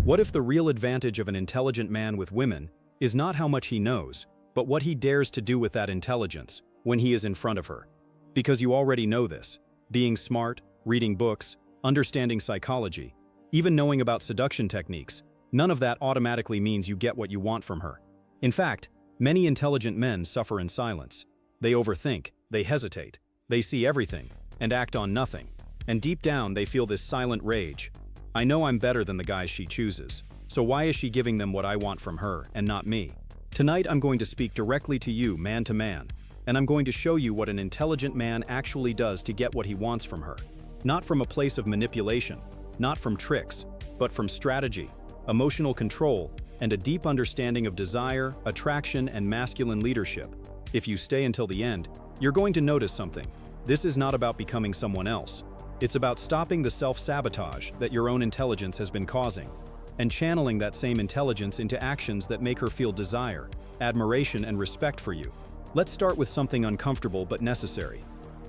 What if the real advantage of an intelligent man with women is not how much he knows, but what he dares to do with that intelligence when he is in front of her? Because you already know this. Being smart, reading books, understanding psychology, even knowing about seduction techniques, none of that automatically means you get what you want from her. In fact, many intelligent men suffer in silence. They overthink, they hesitate, they see everything, and act on nothing. And deep down, they feel this silent rage. I know I'm better than the guys she chooses, so why is she giving them what I want from her and not me? Tonight I'm going to speak directly to you, man to man, and I'm going to show you what an intelligent man actually does to get what he wants from her. Not from a place of manipulation, not from tricks, but from strategy, emotional control, and a deep understanding of desire, attraction, and masculine leadership. If you stay until the end, you're going to notice something. This is not about becoming someone else. It's about stopping the self-sabotage that your own intelligence has been causing, and channeling that same intelligence into actions that make her feel desire, admiration, and respect for you. Let's start with something uncomfortable but necessary.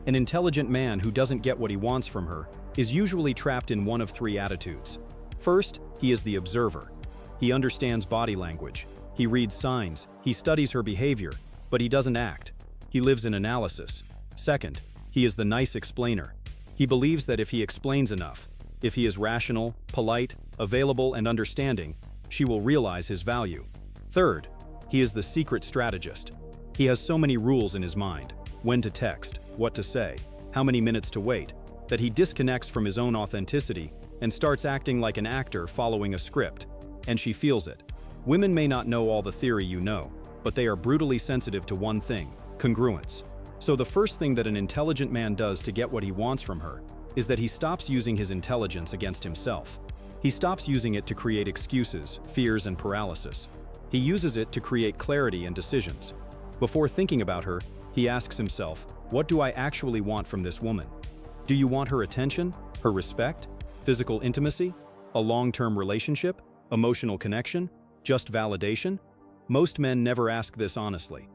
An intelligent man who doesn't get what he wants from her is usually trapped in one of three attitudes. First, he is the observer. He understands body language. He reads signs. He studies her behavior, but he doesn't act. He lives in analysis. Second, he is the nice explainer. He believes that if he explains enough, if he is rational, polite, available, and understanding, she will realize his value. Third, he is the secret strategist. He has so many rules in his mind, when to text, what to say, how many minutes to wait, that he disconnects from his own authenticity and starts acting like an actor following a script. And she feels it. Women may not know all the theory you know, but they are brutally sensitive to one thing: congruence. So the first thing that an intelligent man does to get what he wants from her is that he stops using his intelligence against himself. He stops using it to create excuses, fears, and paralysis. He uses it to create clarity and decisions. Before thinking about her, he asks himself, what do I actually want from this woman? Do you want her attention, her respect, physical intimacy, a long-term relationship, emotional connection, just validation? Most men never ask this honestly.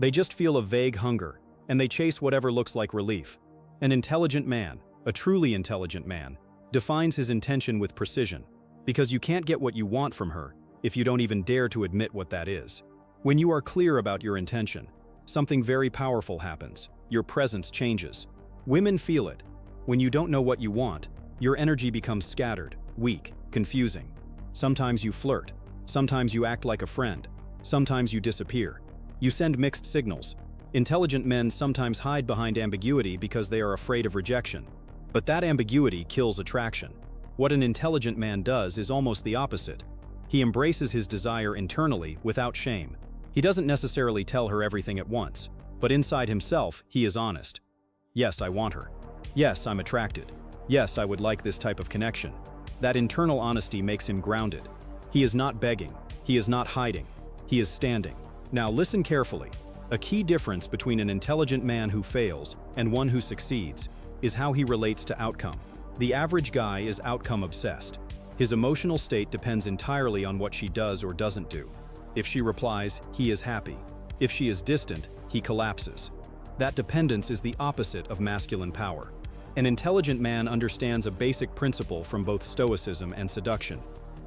They just feel a vague hunger, and they chase whatever looks like relief. An intelligent man, a truly intelligent man, defines his intention with precision, because you can't get what you want from her if you don't even dare to admit what that is. When you are clear about your intention, something very powerful happens. Your presence changes. Women feel it. When you don't know what you want, your energy becomes scattered, weak, confusing. Sometimes you flirt. Sometimes you act like a friend. Sometimes you disappear. You send mixed signals. Intelligent men sometimes hide behind ambiguity because they are afraid of rejection. But that ambiguity kills attraction. What an intelligent man does is almost the opposite. He embraces his desire internally without shame. He doesn't necessarily tell her everything at once, but inside himself, he is honest. Yes, I want her. Yes, I'm attracted. Yes, I would like this type of connection. That internal honesty makes him grounded. He is not begging. He is not hiding. He is standing. Now listen carefully. A key difference between an intelligent man who fails and one who succeeds is how he relates to outcome. The average guy is outcome obsessed. His emotional state depends entirely on what she does or doesn't do. If she replies, he is happy. If she is distant, he collapses. That dependence is the opposite of masculine power. An intelligent man understands a basic principle from both stoicism and seduction.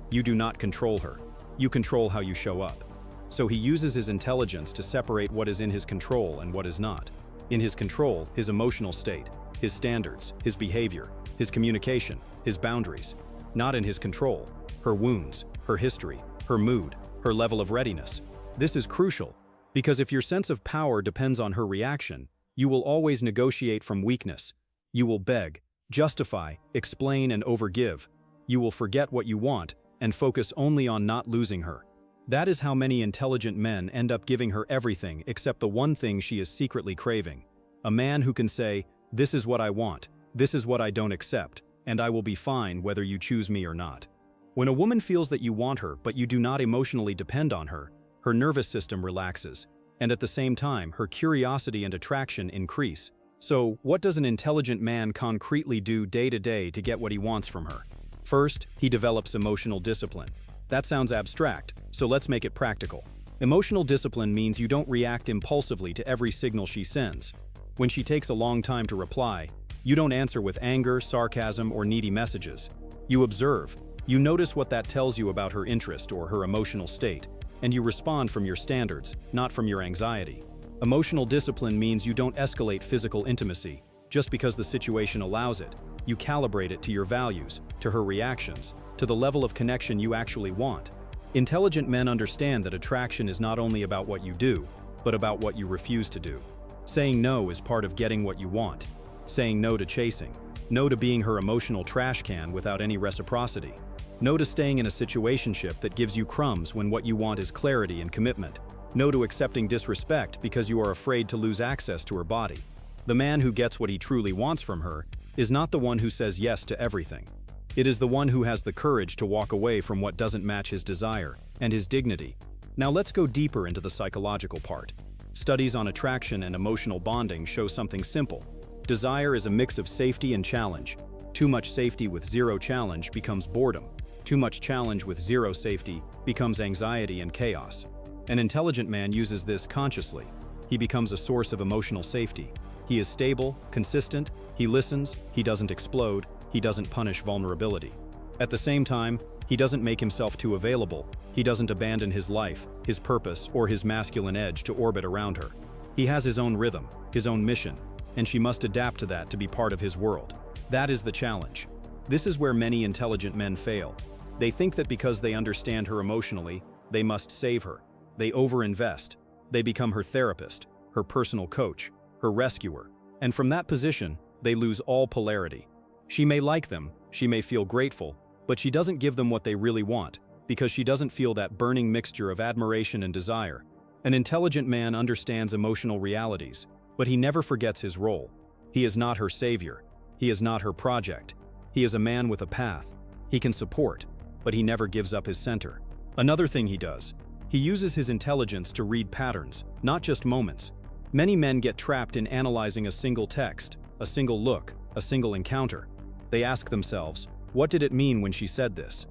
You do not control her. You control how you show up. So he uses his intelligence to separate what is in his control and what is not. In his control, his emotional state, his standards, his behavior, his communication, his boundaries. Not in his control, her wounds, her history, her mood, her level of readiness. This is crucial, because if your sense of power depends on her reaction, you will always negotiate from weakness. You will beg, justify, explain, and overgive. You will forget what you want and focus only on not losing her. That is how many intelligent men end up giving her everything except the one thing she is secretly craving. A man who can say, this is what I want, this is what I don't accept, and I will be fine whether you choose me or not. When a woman feels that you want her but you do not emotionally depend on her, her nervous system relaxes, and at the same time, her curiosity and attraction increase. So, what does an intelligent man concretely do day to day to get what he wants from her? First, he develops emotional discipline. That sounds abstract, so let's make it practical. Emotional discipline means you don't react impulsively to every signal she sends. When she takes a long time to reply, you don't answer with anger, sarcasm, or needy messages. You observe. You notice what that tells you about her interest or her emotional state, and you respond from your standards, not from your anxiety. Emotional discipline means you don't escalate physical intimacy just because the situation allows it. You calibrate it to your values, to her reactions, to the level of connection you actually want. Intelligent men understand that attraction is not only about what you do, but about what you refuse to do. Saying no is part of getting what you want. Saying no to chasing. No to being her emotional trash can without any reciprocity. No to staying in a situationship that gives you crumbs when what you want is clarity and commitment. No to accepting disrespect because you are afraid to lose access to her body. The man who gets what he truly wants from her is not the one who says yes to everything. It is the one who has the courage to walk away from what doesn't match his desire and his dignity. Now let's go deeper into the psychological part. Studies on attraction and emotional bonding show something simple. Desire is a mix of safety and challenge. Too much safety with zero challenge becomes boredom. Too much challenge with zero safety becomes anxiety and chaos. An intelligent man uses this consciously. He becomes a source of emotional safety. He is stable, consistent, he listens, he doesn't explode, he doesn't punish vulnerability. At the same time, he doesn't make himself too available. He doesn't abandon his life, his purpose, or his masculine edge to orbit around her. He has his own rhythm, his own mission, and she must adapt to that to be part of his world. That is the challenge. This is where many intelligent men fail. They think that because they understand her emotionally, they must save her. They overinvest. They become her therapist, her personal coach, her rescuer. And from that position, they lose all polarity. She may like them, she may feel grateful, but she doesn't give them what they really want, because she doesn't feel that burning mixture of admiration and desire. An intelligent man understands emotional realities, but he never forgets his role. He is not her savior. He is not her project. He is a man with a path. He can support, but he never gives up his center. Another thing he does, he uses his intelligence to read patterns, not just moments. Many men get trapped in analyzing a single text, a single look, a single encounter. They ask themselves, what did it mean when she said this?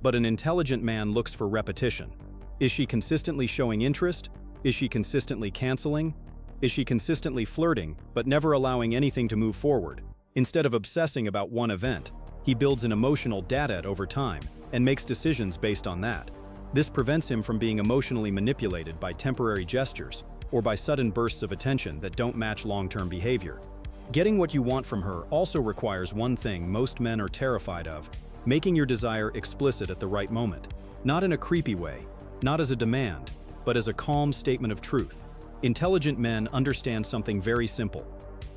But an intelligent man looks for repetition. Is she consistently showing interest? Is she consistently canceling? Is she consistently flirting, but never allowing anything to move forward? Instead of obsessing about one event, he builds an emotional data over time and makes decisions based on that. This prevents him from being emotionally manipulated by temporary gestures or by sudden bursts of attention that don't match long-term behavior. Getting what you want from her also requires one thing most men are terrified of: making your desire explicit at the right moment. Not in a creepy way, not as a demand, but as a calm statement of truth. Intelligent men understand something very simple.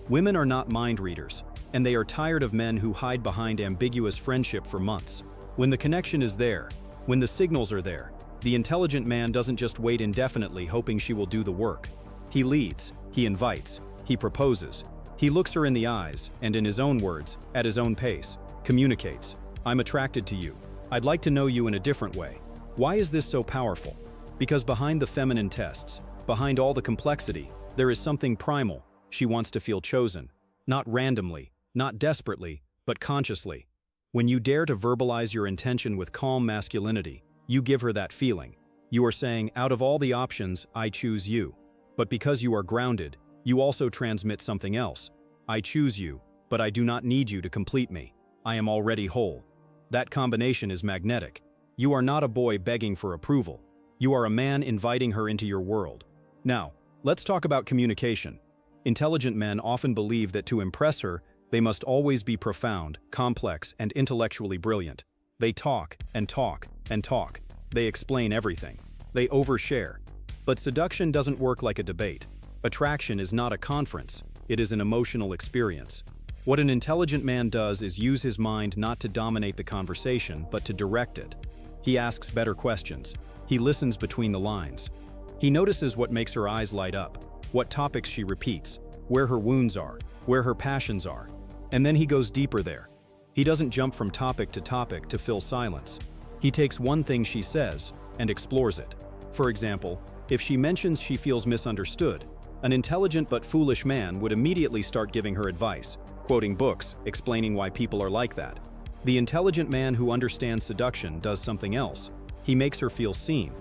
Women are not mind readers, and they are tired of men who hide behind ambiguous friendship for months. When the connection is there, when the signals are there, the intelligent man doesn't just wait indefinitely hoping she will do the work. He leads, he invites, he proposes. He looks her in the eyes and, in his own words, at his own pace, communicates, "I'm attracted to you. I'd like to know you in a different way." Why is this so powerful? Because behind the feminine tests, behind all the complexity, there is something primal. She wants to feel chosen. Not randomly, not desperately, but consciously. When you dare to verbalize your intention with calm masculinity, you give her that feeling. You are saying, out of all the options, I choose you. But because you are grounded, you also transmit something else. I choose you, but I do not need you to complete me. I am already whole. That combination is magnetic. You are not a boy begging for approval. You are a man inviting her into your world. Now, let's talk about communication. Intelligent men often believe that to impress her, they must always be profound, complex, and intellectually brilliant. They talk and talk and talk. They explain everything. They overshare. But seduction doesn't work like a debate. Attraction is not a conference. It is an emotional experience. What an intelligent man does is use his mind not to dominate the conversation, but to direct it. He asks better questions. He listens between the lines. He notices what makes her eyes light up, what topics she repeats, where her wounds are, where her passions are. And then he goes deeper there. He doesn't jump from topic to fill silence. He takes one thing she says and explores it. For example, if she mentions she feels misunderstood, an intelligent but foolish man would immediately start giving her advice, quoting books, explaining why people are like that. The intelligent man who understands seduction does something else. He makes her feel seen.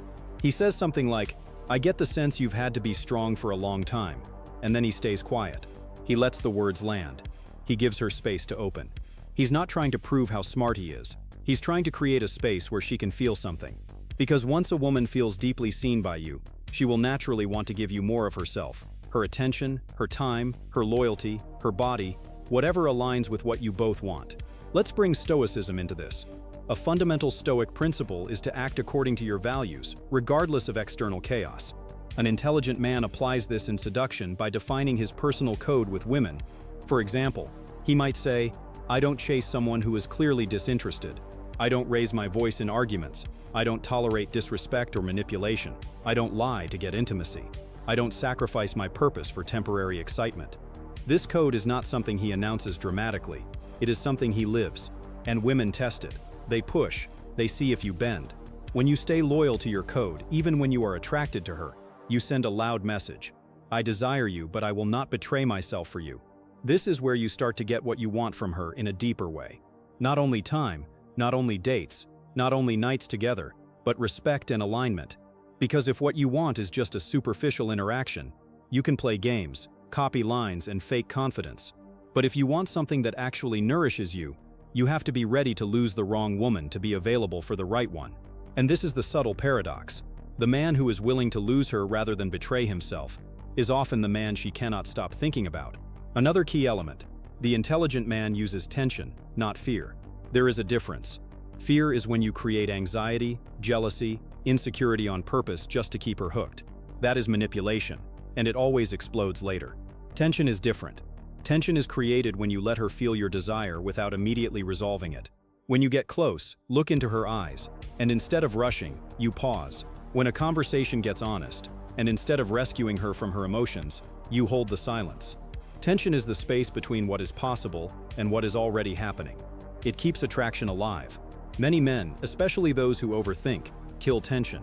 He says something like, "I get the sense you've had to be strong for a long time," and then he stays quiet. He lets the words land. He gives her space to open. He's not trying to prove how smart he is. He's trying to create a space where she can feel something. Because once a woman feels deeply seen by you, she will naturally want to give you more of herself. Her attention, her time, her loyalty, her body, whatever aligns with what you both want. Let's bring Stoicism into this. A fundamental Stoic principle is to act according to your values, regardless of external chaos. An intelligent man applies this in seduction by defining his personal code with women. For example, he might say, "I don't chase someone who is clearly disinterested. I don't raise my voice in arguments. I don't tolerate disrespect or manipulation. I don't lie to get intimacy. I don't sacrifice my purpose for temporary excitement." This code is not something he announces dramatically. It is something he lives. And women test it. They push. They see if you bend. When you stay loyal to your code, even when you are attracted to her, you send a loud message. "I desire you, but I will not betray myself for you." This is where you start to get what you want from her in a deeper way. Not only time, not only dates, not only nights together, but respect and alignment. Because if what you want is just a superficial interaction, you can play games, copy lines, and fake confidence. But if you want something that actually nourishes you, you have to be ready to lose the wrong woman to be available for the right one. And this is the subtle paradox. The man who is willing to lose her rather than betray himself is often the man she cannot stop thinking about. Another key element: the intelligent man uses tension, not fear. There is a difference. Fear is when you create anxiety, jealousy, insecurity on purpose just to keep her hooked. That is manipulation, and it always explodes later. Tension is different. Tension is created when you let her feel your desire without immediately resolving it. When you get close, look into her eyes, and instead of rushing, you pause. When a conversation gets honest, and instead of rescuing her from her emotions, you hold the silence. Tension is the space between what is possible and what is already happening. It keeps attraction alive. Many men, especially those who overthink, kill tension.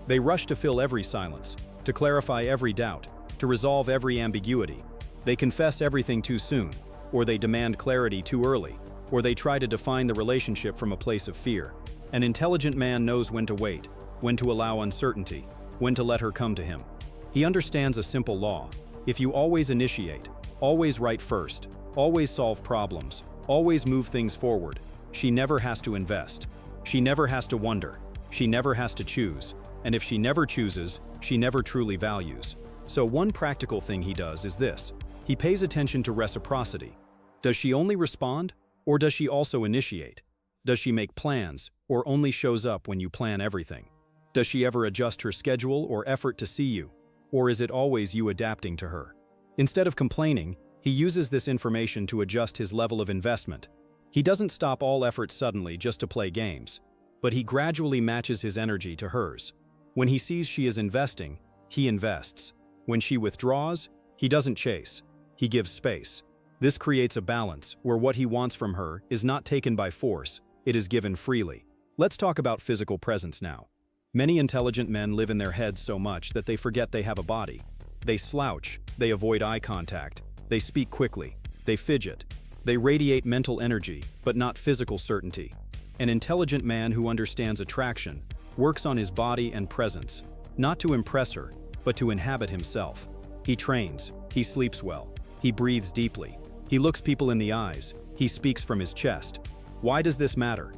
They rush to fill every silence, to clarify every doubt, to resolve every ambiguity. They confess everything too soon, or they demand clarity too early, or they try to define the relationship from a place of fear. An intelligent man knows when to wait, when to allow uncertainty, when to let her come to him. He understands a simple law: if you always initiate, always write first, always solve problems, always move things forward, she never has to invest. She never has to wonder. She never has to choose. And if she never chooses, she never truly values. So one practical thing he does is this: he pays attention to reciprocity. Does she only respond, or does she also initiate? Does she make plans, or only shows up when you plan everything? Does she ever adjust her schedule or effort to see you, or is it always you adapting to her? Instead of complaining, he uses this information to adjust his level of investment. He doesn't stop all effort suddenly just to play games, but he gradually matches his energy to hers. When he sees she is investing, he invests. When she withdraws, he doesn't chase. He gives space. This creates a balance where what he wants from her is not taken by force, it is given freely. Let's talk about physical presence now. Many intelligent men live in their heads so much that they forget they have a body. They slouch, they avoid eye contact, they speak quickly, they fidget. They radiate mental energy, but not physical certainty. An intelligent man who understands attraction works on his body and presence, not to impress her, but to inhabit himself. He trains, he sleeps well, he breathes deeply, he looks people in the eyes, he speaks from his chest. Why does this matter?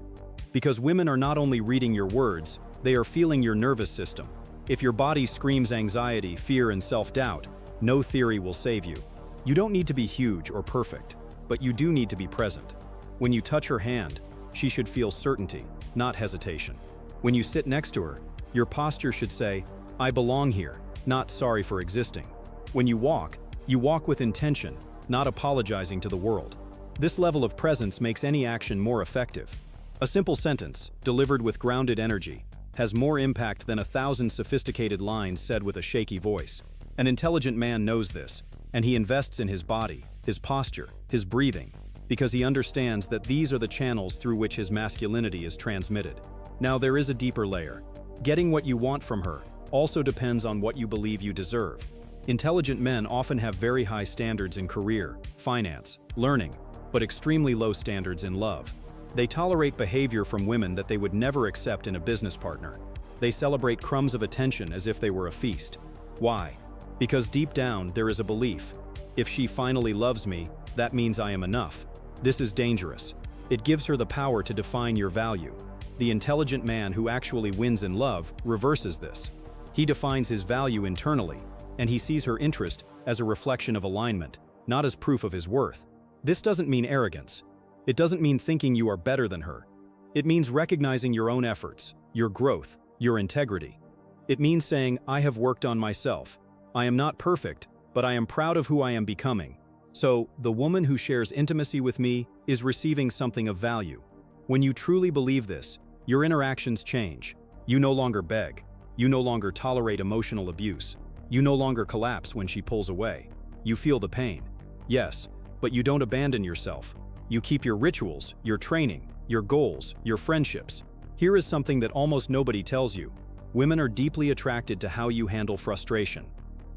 Because women are not only reading your words, they are feeling your nervous system. If your body screams anxiety, fear, and self-doubt, no theory will save you. You don't need to be huge or perfect, but you do need to be present. When you touch her hand, she should feel certainty, not hesitation. When you sit next to her, your posture should say, "I belong here, not sorry for existing." When you walk with intention, not apologizing to the world. This level of presence makes any action more effective. A simple sentence, delivered with grounded energy, has more impact than 1,000 sophisticated lines said with a shaky voice. An intelligent man knows this, and he invests in his body, his posture, his breathing, because he understands that these are the channels through which his masculinity is transmitted. Now there is a deeper layer. Getting what you want from her also depends on what you believe you deserve. Intelligent men often have very high standards in career, finance, learning, but extremely low standards in love. They tolerate behavior from women that they would never accept in a business partner. They celebrate crumbs of attention as if they were a feast. Why? Because deep down there is a belief: if she finally loves me, that means I am enough. This is dangerous. It gives her the power to define your value. The intelligent man who actually wins in love reverses this. He defines his value internally, and he sees her interest as a reflection of alignment, not as proof of his worth. This doesn't mean arrogance. It doesn't mean thinking you are better than her. It means recognizing your own efforts, your growth, your integrity. It means saying, I have worked on myself. I am not perfect, but I am proud of who I am becoming. So, the woman who shares intimacy with me is receiving something of value. When you truly believe this, your interactions change. You no longer beg. You no longer tolerate emotional abuse. You no longer collapse when she pulls away. You feel the pain. Yes, but you don't abandon yourself. You keep your rituals, your training, your goals, your friendships. Here is something that almost nobody tells you. Women are deeply attracted to how you handle frustration.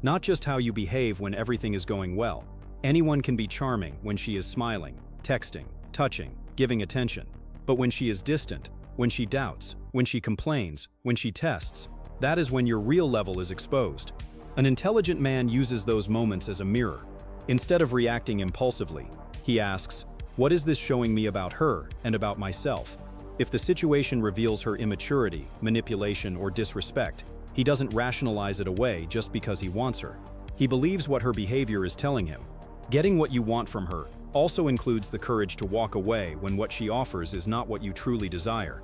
Not just how you behave when everything is going well. Anyone can be charming when she is smiling, texting, touching, giving attention. But when she is distant, when she doubts, when she complains, when she tests, that is when your real level is exposed. An intelligent man uses those moments as a mirror. Instead of reacting impulsively, he asks, what is this showing me about her and about myself? If the situation reveals her immaturity, manipulation, or disrespect, he doesn't rationalize it away just because he wants her. He believes what her behavior is telling him. Getting what you want from her also includes the courage to walk away when what she offers is not what you truly desire.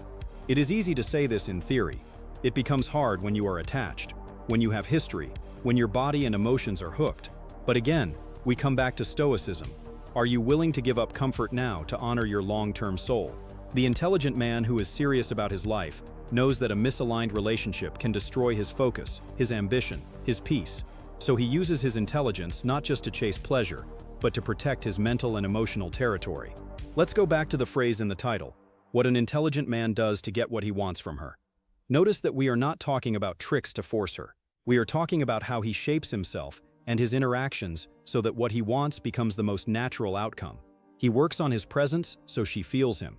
It is easy to say this in theory. It becomes hard when you are attached, when you have history, when your body and emotions are hooked. But again, we come back to stoicism. Are you willing to give up comfort now to honor your long-term soul? The intelligent man who is serious about his life knows that a misaligned relationship can destroy his focus, his ambition, his peace. So he uses his intelligence not just to chase pleasure, but to protect his mental and emotional territory. Let's go back to the phrase in the title, what an intelligent man does to get what he wants from her. Notice that we are not talking about tricks to force her. We are talking about how he shapes himself and his interactions so that what he wants becomes the most natural outcome. He works on his presence so she feels him.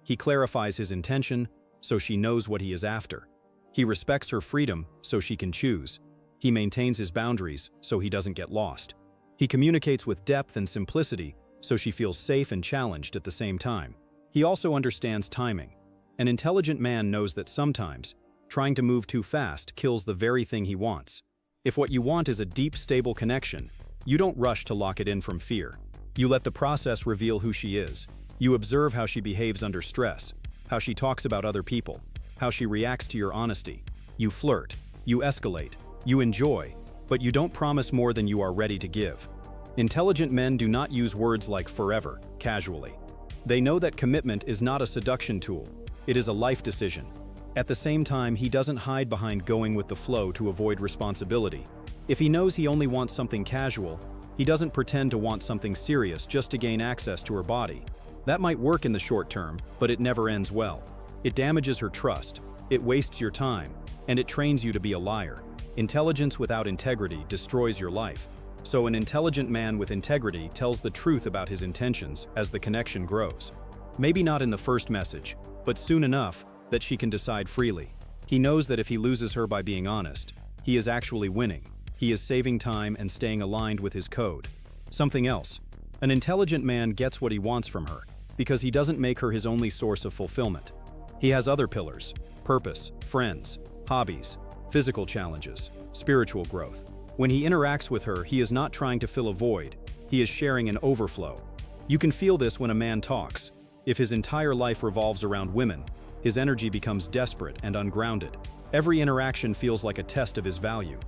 He clarifies his intention so she knows what he is after. He respects her freedom so she can choose. He maintains his boundaries so he doesn't get lost. He communicates with depth and simplicity so she feels safe and challenged at the same time. He also understands timing. An intelligent man knows that sometimes, trying to move too fast kills the very thing he wants. If what you want is a deep, stable connection, you don't rush to lock it in from fear. You let the process reveal who she is. You observe how she behaves under stress, how she talks about other people, how she reacts to your honesty. You flirt, you escalate, you enjoy, but you don't promise more than you are ready to give. Intelligent men do not use words like forever, casually. They know that commitment is not a seduction tool. It is a life decision. At the same time, he doesn't hide behind going with the flow to avoid responsibility. If he knows he only wants something casual, he doesn't pretend to want something serious just to gain access to her body. That might work in the short term, but it never ends well. It damages her trust, it wastes your time, and it trains you to be a liar. Intelligence without integrity destroys your life. So an intelligent man with integrity tells the truth about his intentions as the connection grows. Maybe not in the first message, but soon enough that she can decide freely. He knows that if he loses her by being honest, he is actually winning. He is saving time and staying aligned with his code. Something else. An intelligent man gets what he wants from her because he doesn't make her his only source of fulfillment. He has other pillars: purpose, friends, hobbies, physical challenges, spiritual growth. When he interacts with her, he is not trying to fill a void. He is sharing an overflow. You can feel this when a man talks. If his entire life revolves around women, his energy becomes desperate and ungrounded. Every interaction feels like a test of his value.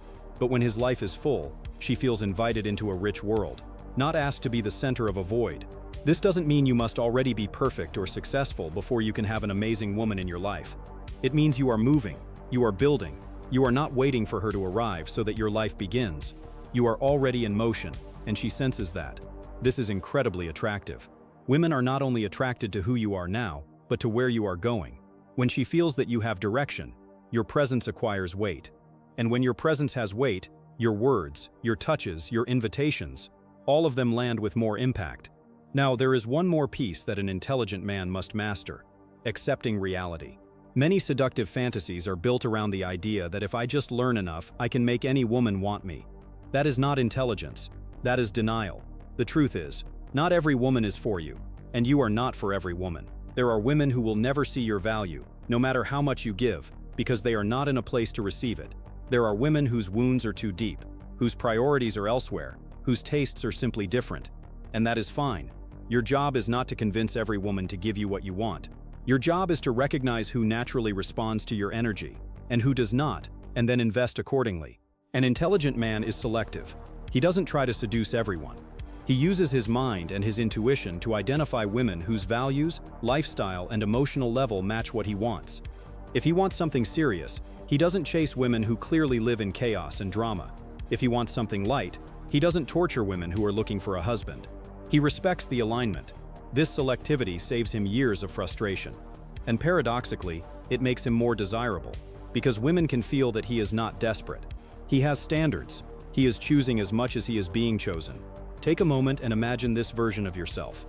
But when his life is full, she feels invited into a rich world, not asked to be the center of a void. This doesn't mean you must already be perfect or successful before you can have an amazing woman in your life. It means you are moving, you are building, you are not waiting for her to arrive so that your life begins. You are already in motion, and she senses that. This is incredibly attractive. Women are not only attracted to who you are now, but to where you are going. When she feels that you have direction, your presence acquires weight. And when your presence has weight, your words, your touches, your invitations, all of them land with more impact. Now, there is one more piece that an intelligent man must master: accepting reality. Many seductive fantasies are built around the idea that if I just learn enough, I can make any woman want me. That is not intelligence. That is denial. The truth is, not every woman is for you, And you are not for every woman. There are women who will never see your value, no matter how much you give, because they are not in a place to receive it. There are women whose wounds are too deep, whose priorities are elsewhere, whose tastes are simply different. And that is fine. Your job is not to convince every woman to give you what you want. Your job is to recognize who naturally responds to your energy, and who does not, and then invest accordingly. An intelligent man is selective. He doesn't try to seduce everyone. He uses his mind and his intuition to identify women whose values, lifestyle, and emotional level match what he wants. If he wants something serious, he doesn't chase women who clearly live in chaos and drama. If he wants something light, he doesn't torture women who are looking for a husband. He respects the alignment. This selectivity saves him years of frustration. And paradoxically, it makes him more desirable, because women can feel that he is not desperate. He has standards. He is choosing as much as he is being chosen. Take a moment and imagine this version of yourself.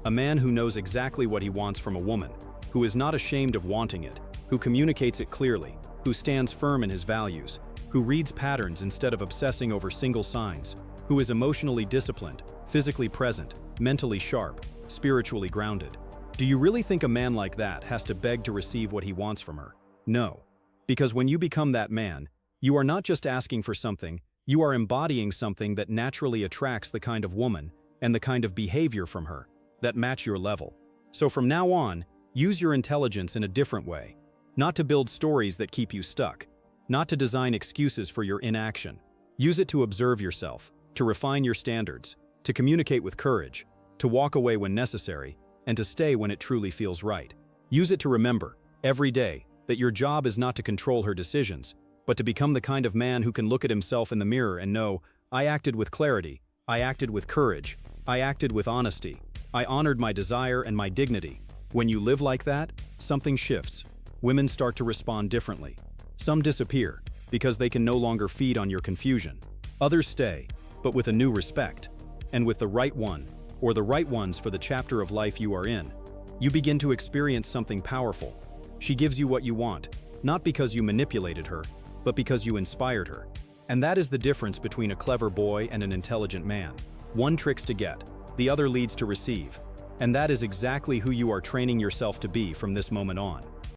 A man who knows exactly what he wants from a woman, who is not ashamed of wanting it, who communicates it clearly, who stands firm in his values, who reads patterns instead of obsessing over single signs, who is emotionally disciplined, physically present, mentally sharp, spiritually grounded. Do you really think a man like that has to beg to receive what he wants from her? No. Because when you become that man, you are not just asking for something, you are embodying something that naturally attracts the kind of woman and the kind of behavior from her that match your level. So from now on, use your intelligence in a different way. Not to build stories that keep you stuck. Not to design excuses for your inaction. Use it to observe yourself, to refine your standards, to communicate with courage, to walk away when necessary, and to stay when it truly feels right. Use it to remember, every day, that your job is not to control her decisions, but to become the kind of man who can look at himself in the mirror and know, I acted with clarity, I acted with courage, I acted with honesty, I honored my desire and my dignity. When you live like that, something shifts. Women start to respond differently. Some disappear, because they can no longer feed on your confusion. Others stay, but with a new respect. And with the right one, or the right ones for the chapter of life you are in, you begin to experience something powerful. She gives you what you want, not because you manipulated her, but because you inspired her. And that is the difference between a clever boy and an intelligent man. One tricks to get, the other leads to receive. And that is exactly who you are training yourself to be from this moment on.